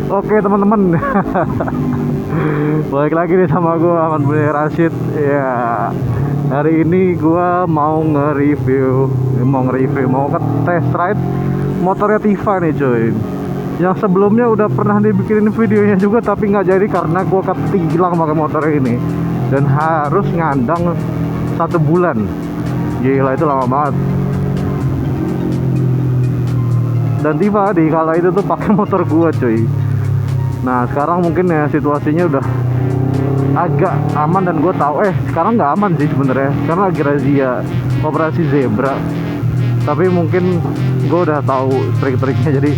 Oke teman-teman, balik lagi nih sama gue Ahmad Budi Rashid. Ya, hari ini gue mau nge-review, mau ke test ride motornya Tifa nih cuy. Yang sebelumnya udah pernah dibikinin videonya juga tapi nggak jadi karena gue ketilang pakai motor ini dan harus ngandang 1 bulan. Gila, itu lama banget. Dan Tifa di kala itu tuh pakai motor gue cuy. Nah sekarang mungkin ya situasinya udah agak aman dan gue tahu sekarang nggak aman sih sebenarnya karena lagi razia operasi zebra. Tapi mungkin gue udah tahu trik-triknya, jadi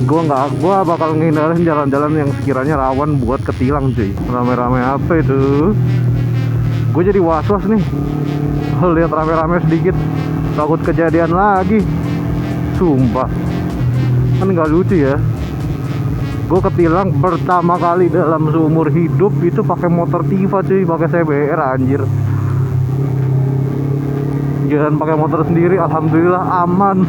gue bakal ngindarin jalan-jalan yang sekiranya rawan buat ketilang cuy. Rame-rame apa itu? Gue jadi was-was nih. Lihat rame-rame sedikit takut kejadian lagi. Sumpah, kan nggak lucu ya. Gue ketilang pertama kali dalam seumur hidup itu pakai motor Tifa cuy, pakai CBR anjir. Jangan pakai motor sendiri, alhamdulillah aman.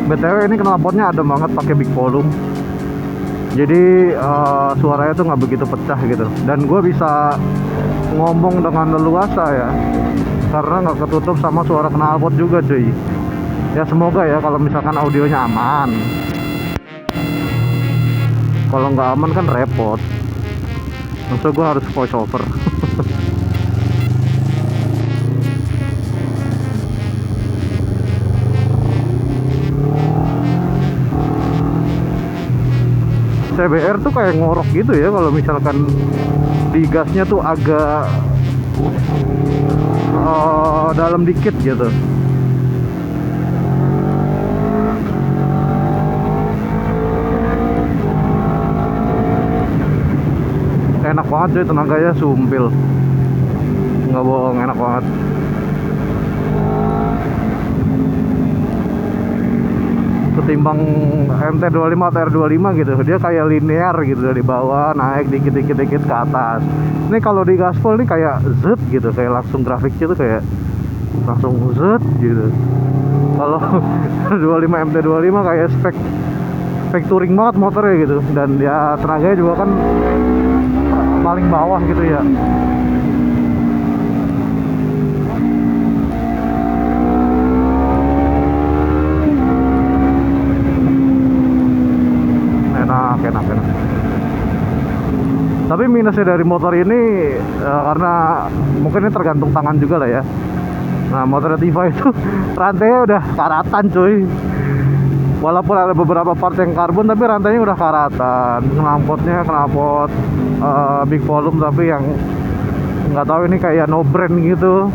BTW ini knalpotnya ada banget pakai big volume. Jadi suaranya tuh nggak begitu pecah gitu. Dan gue bisa ngomong dengan leluasa ya karena nggak ketutup sama suara knalpot juga cuy. Ya semoga ya kalau misalkan audionya aman. Kalau nggak aman kan repot. Maksud gue harus voice over. CBR tuh kayak ngorok gitu ya kalau misalkan digasnya tuh agak dalam dikit gitu. Enak banget cuy, tenaganya sumpil, nggak bohong, enak banget. Ketimbang MT25 atau R25 gitu, dia kayak linear gitu, dari bawah naik dikit-dikit ke atas. Ini kalau di gaspol nih kayak zet gitu, kayak langsung grafiknya tuh kayak langsung zet gitu. Kalau 25 MT25 kayak spek touring banget motornya gitu, dan ya tenaganya juga kan paling bawah gitu ya. Enak. Tapi minusnya dari motor ini karena mungkin ini tergantung tangan juga lah ya. Nah motor Tifa itu rantainya udah karatan cuy. Walaupun ada beberapa part yang karbon tapi rantainya udah karatan. Knalpot big volume tapi yang nggak tahu ini kayak no brand gitu.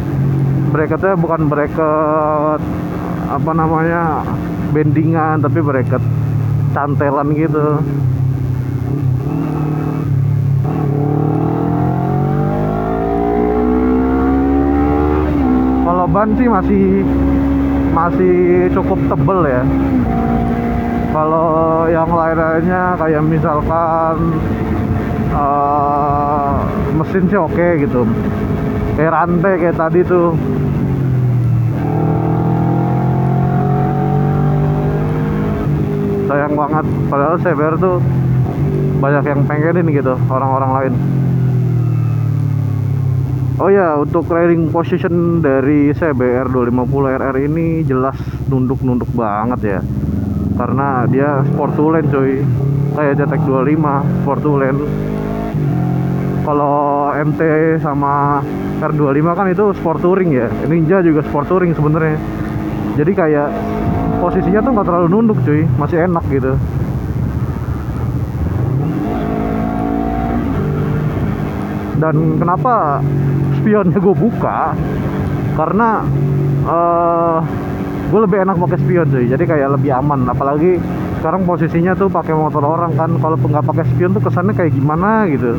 Bracketnya bukan bracket apa namanya bendingan, tapi bracket cantelan gitu. Kalau ban sih masih cukup tebel ya. Kalau yang lain-lainnya kayak misalkan mesin sih oke gitu. Kayak rantai kayak tadi tuh. Sayang banget, padahal CBR tuh banyak yang pengenin gitu orang-orang lain. Oh ya, untuk riding position dari CBR 250 RR ini jelas nunduk banget ya. Karena dia sport to lane cuy. Kayak JTEC 25 sport to lane. Kalau MT sama R25 kan itu sport touring ya. Ninja juga sport touring sebenarnya. Jadi kayak posisinya tuh nggak terlalu nunduk cuy, masih enak gitu. Dan kenapa spionnya gue buka? Karena gue lebih enak pakai spion cuy, jadi kayak lebih aman. Apalagi sekarang posisinya tuh pakai motor orang kan, kalau nggak pakai spion tuh kesannya kayak gimana gitu,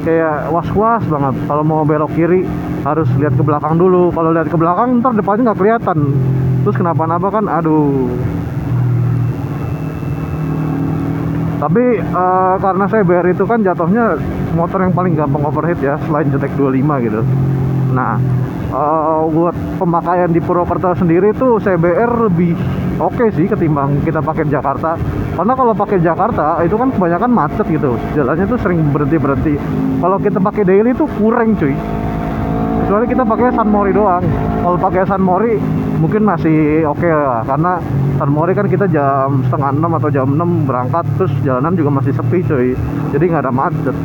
kayak was-was banget. Kalau mau belok kiri harus lihat ke belakang dulu, kalau lihat ke belakang ntar depannya nggak kelihatan, terus kenapa-napa kan, aduh. Tapi karena saya BR itu kan jatuhnya motor yang paling gampang overheat ya selain Zetek 25 gitu. Nah, buat pemakaian di Purwokerto sendiri tuh CBR lebih oke sih ketimbang kita pakai Jakarta. Karena kalau pakai Jakarta itu kan kebanyakan macet gitu, jalannya tuh sering berhenti. Kalau kita pakai daily tuh kurang cuy, kecuali kita pakai San Mori doang. Kalau pakai San Mori mungkin masih oke lah, karena San Mori kan kita jam setengah 6 atau jam 6 berangkat, terus jalanan juga masih sepi cuy, jadi nggak ada macet.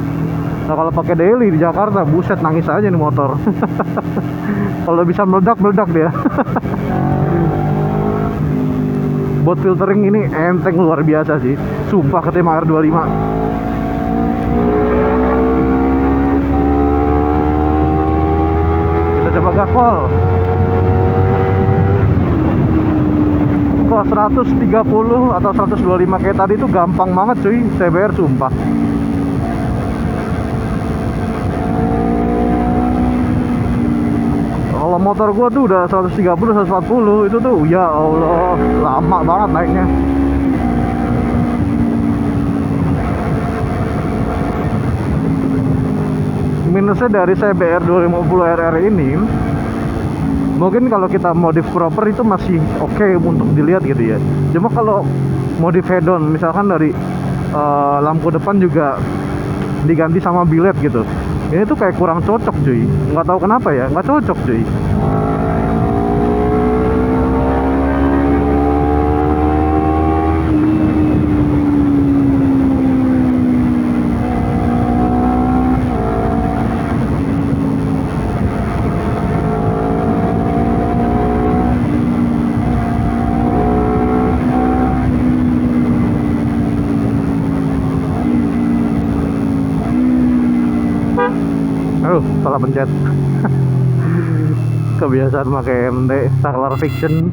Nah kalau pakai daily di Jakarta, buset nangis aja nih motor. Kalau bisa meledak dia. Buat filtering ini enteng luar biasa sih, sumpah, ketimbang R25. Kita coba gaspol. Kok 130 atau 125 kayak tadi tuh gampang banget cuy, CBR sumpah. Kalau motor gua tuh udah 130 140 itu tuh ya Allah lama banget naiknya. Minusnya dari CBR 250 RR ini, mungkin kalau kita modif proper itu masih oke untuk dilihat gitu ya. Cuma kalau modif head on, misalkan dari lampu depan juga diganti sama bilet gitu, ini tuh kayak kurang cocok cuy, nggak tahu kenapa ya, nggak cocok cuy. Aduh, salah pencet. Kebiasaan pakai MT Saklar Fiction.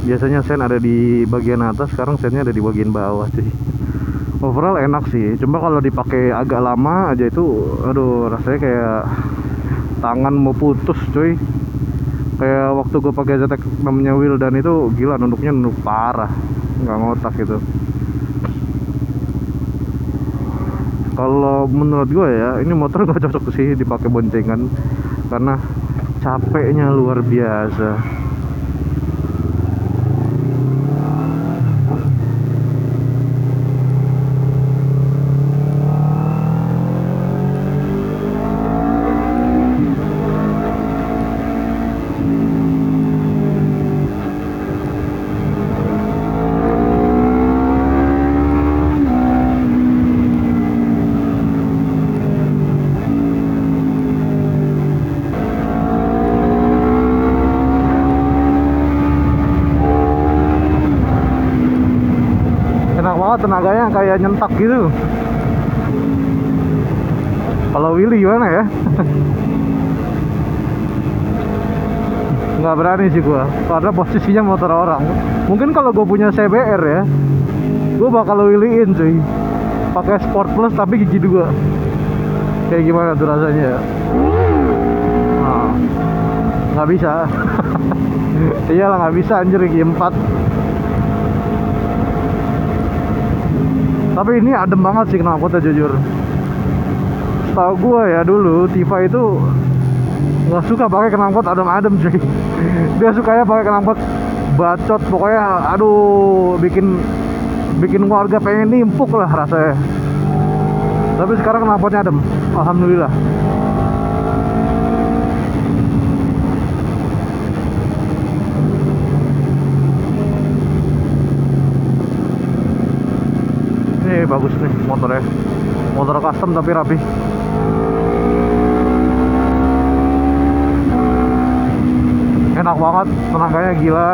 Biasanya sen ada di bagian atas, sekarang sennya ada di bagian bawah sih. Overall enak sih, cuma kalau dipakai agak lama aja itu, aduh rasanya kayak tangan mau putus cuy. Kayak waktu gue pakai Zetek namanya Wildan itu, gila nunduknya nunduk parah, nggak ngotak gitu. Kalau menurut gue ya, ini motor gak cocok sih dipakai boncengan karena capeknya luar biasa. Enak banget, tenaganya kayak nyentak gitu. Kalau Willy gimana ya? Nggak berani sih gua, karena posisinya motor orang. Mungkin kalau gue punya CBR ya, gue bakal Willyin cuy, pakai Sport Plus tapi gigi 2. Kayak gimana tuh rasanya ya? Nah, nggak bisa. Iyalah nggak bisa anjir, gigi 4. Tapi ini adem banget sih knalpotnya jujur. Setahu gue ya dulu Tifa itu nggak suka pakai knalpot adem-adem cuy. Dia sukanya pakai knalpot bacot, pokoknya aduh bikin warga pengen nimpuk lah rasanya. Tapi sekarang knalpotnya adem, alhamdulillah. Ini bagus nih motornya, motor custom tapi rapi. Enak banget, tenaganya gila.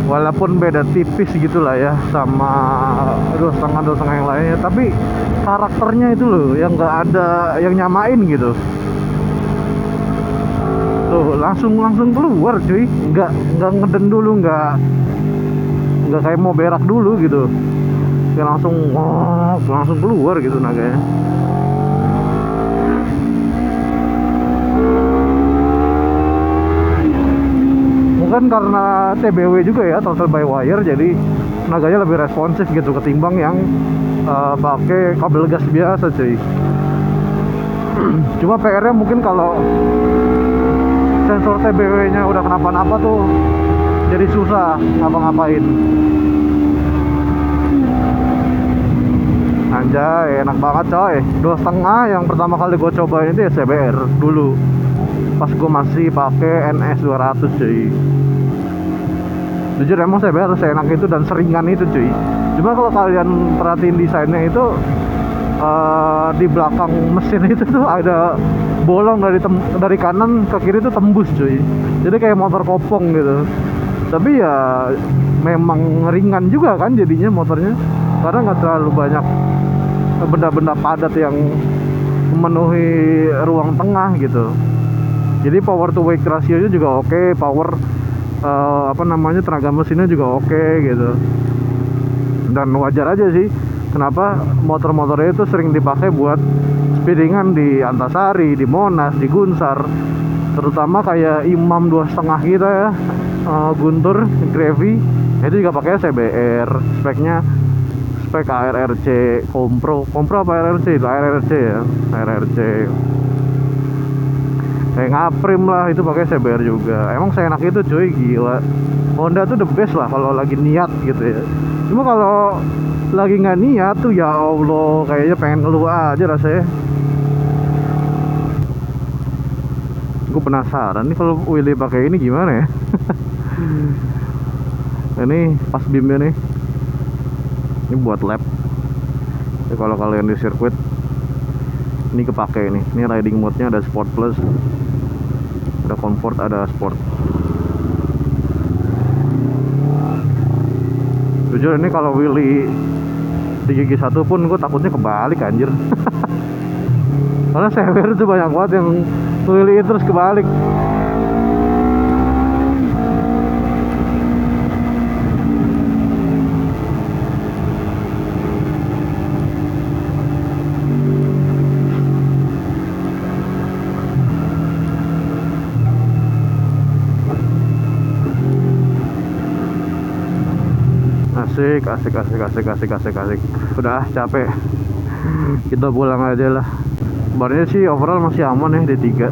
Walaupun beda tipis gitulah ya sama 2,5 yang lainnya, tapi karakternya itu loh yang nggak ada yang nyamain gitu. Tuh langsung keluar cuy, nggak ngeden dulu, nggak nggak kayak mau berak dulu gitu, kayak langsung keluar gitu naganya. Mungkin karena TBW juga ya, throttle by wire, jadi naganya lebih responsif gitu ketimbang yang pakai kabel gas biasa cuy. Cuma PR-nya mungkin kalau sensor TBW-nya udah kenapa-napa tuh jadi susah ngapa-ngapain. Anjay, enak banget coy. 2,5 yang pertama kali gue cobain itu ya CBR dulu, pas gue masih pakai NS 200 cuy. Jujur emang CBR seenak itu dan seringan itu cuy. Cuma kalau kalian perhatiin desainnya itu, di belakang mesin itu tuh ada bolong dari kanan ke kiri tuh tembus cuy. Jadi kayak motor kopong gitu. Tapi ya memang ringan juga kan jadinya motornya, karena nggak terlalu banyak benda-benda padat yang memenuhi ruang tengah gitu. Jadi power to weight ratio nya juga oke, power tenaga mesinnya juga oke gitu. Dan wajar aja sih kenapa motor-motornya itu sering dipakai buat speedingan di Antasari, di Monas, di Gunsar, terutama kayak Imam 2,5 kita ya, Guntur, Gravy, itu juga pakai CBR, spek ARRC, Kompro apa ARRC? Itu ARRC ya, ARRC. Kayak Ngaprim lah itu pakai CBR juga. Emang seenak itu cuy, gila. Honda tuh the best lah kalau lagi niat gitu ya. Cuma kalau lagi nggak niat tuh ya Allah, kayaknya pengen ngeluh aja rasanya. Gue penasaran nih kalau Willy pakai ini gimana ya. Ini pas bimnya nih, ini buat lap ya, kalau kalian di sirkuit ini kepake nih. Ini riding mode nya ada Sport Plus, ada Comfort, ada Sport. Jujur ini kalau Willy di gigi satu pun gue takutnya kebalik anjir. Karena CBR tuh banyak banget yang Willy terus kebalik. Asik. Udah capek, kita pulang aja lah. Kabarnya sih overall masih aman ya D3.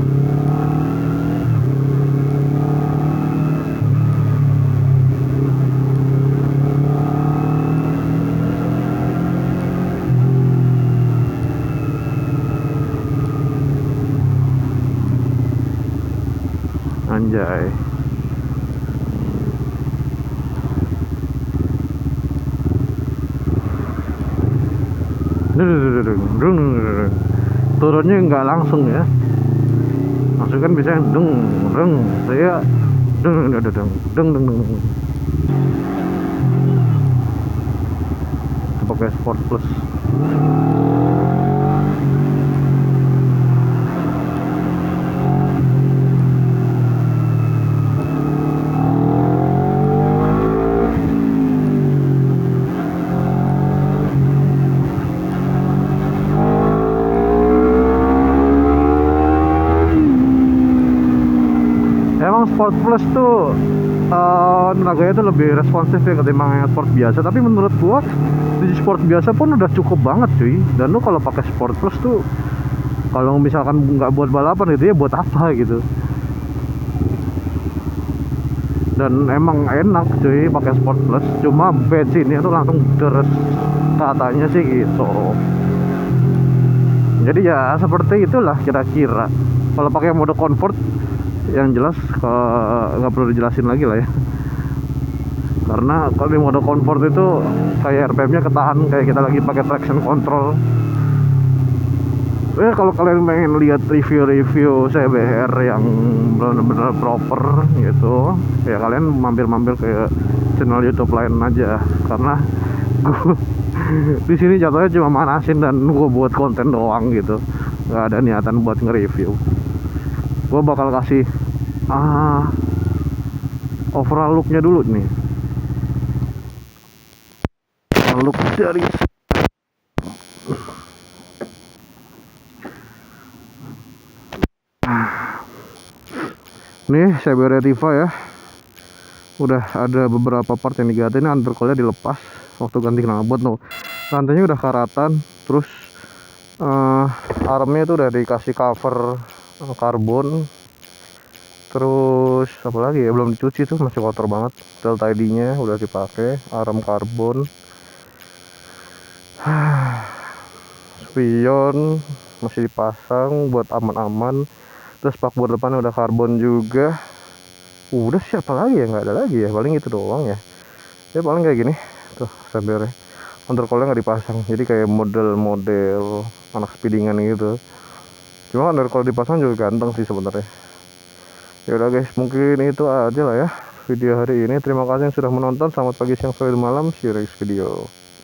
Anjay. Turunnya nggak langsung ya, langsung kan biasanya saya pakai Sport Plus. Sport Plus tuh tenaganya tuh lebih responsif ya ketimbang yang Sport biasa. Tapi menurut gua di Sport biasa pun udah cukup banget cuy. Dan lu kalau pakai Sport Plus tuh, kalau misalkan nggak buat balapan gitu ya buat apa gitu. Dan emang enak cuy pakai Sport Plus. Cuma bensinnya tuh langsung deres katanya sih gitu. Jadi ya seperti itulah kira-kira. Kalau pakai mode comfort, yang jelas nggak perlu dijelasin lagi lah ya, karena kalau di mode comfort itu kayak RPM-nya ketahan kayak kita lagi pakai traction control. Kalau kalian pengen lihat review CBR yang benar-benar proper gitu ya, kalian mampir-mampir ke channel YouTube lain aja, karena gue di sini jatuhnya cuma manasin dan gue buat konten doang gitu, nggak ada niatan buat nge-review. Gue bakal kasih overall looknya dulu nih. dari nih CB Retiva ya, udah ada beberapa part yang diganti. Ini undercoilnya dilepas waktu ganti knalpot tuh, rantainya udah karatan, terus armnya itu udah dikasih cover karbon. Terus apa lagi ya, belum dicuci tuh, masih kotor banget. Delta ID nya udah dipakai, arm karbon. Spion masih dipasang buat aman-aman. Terus spakbor depan udah karbon juga. Udah siapa lagi ya, nggak ada lagi ya, paling itu doang ya. Ya paling kayak gini tuh sebenarnya. Undercoilnya nggak dipasang, jadi kayak model-model anak speedingan gitu. Cuma undercoil dipasang juga ganteng sih sebenarnya. Ya udah guys, mungkin itu aja lah ya video hari ini. Terima kasih yang sudah menonton. Selamat pagi, siang, sore, dan malam. See you next video.